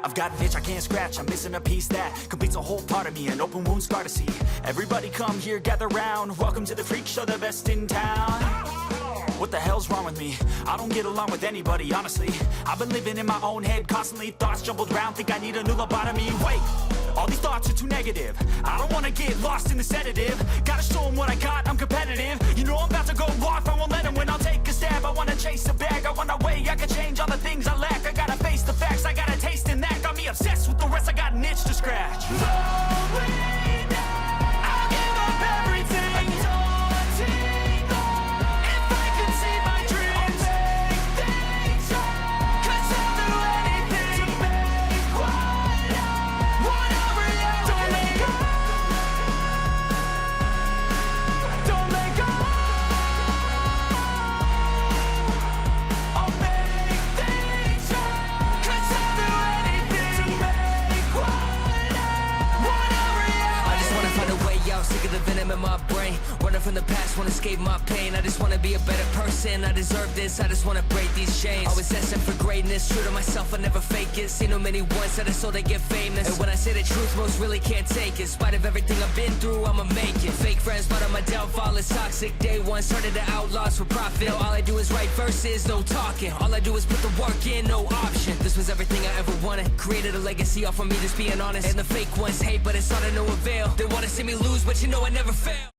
I've got an itch I can't scratch, I'm missing a piece that completes a whole part of me, an open wound scar to see. Everybody come here, gather round, welcome to the freak show, the best in town. What the hell's wrong with me? I don't get along with anybody, honestly. I've been living in my own head constantly, thoughts jumbled round, think I need a new lobotomy. Wait, all these thoughts are too negative. I don't wanna get lost in the sedative. Gotta show them what I got, I'm competitive. You know I'm about to go off, I won't let them win. I'll take a stab, I wanna chase a bag. I wanna weigh, I can change all the things I lack. I gotta face the facts, I got a taste in that. Got me obsessed with the rest, I got an itch to scratch. Lonely now, I'll give up everything. Daunting though, if I could see my dreams, I'll make things right. 'Cause I'll do anything to make what a reality. Don't let go, don't let go. I'll make things right. 'Cause I'll do anything to make what a reality. I just wanna find a way out, sick of the venom in my brain. Running from the past, wanna escape my pain. I just wanna be a better person, I deserve this. I just wanna break these chains. Always destined for greatness, true to myself, I never fake it. Seen too many ones that I so they get famous. And when I say the truth, most really can't take it. In spite of everything I've been through, I'ma make it. Fake friends, but on my downfall is toxic. Day one, started to outlaws for profit. Now all I do is write verses, no talking. All I do is put the work in, no option. This was everything I ever wanted. Created a legacy off of me, just being honest. And the fake ones hate, but it's all to no avail. They wanna see me lose, but you know I never fail.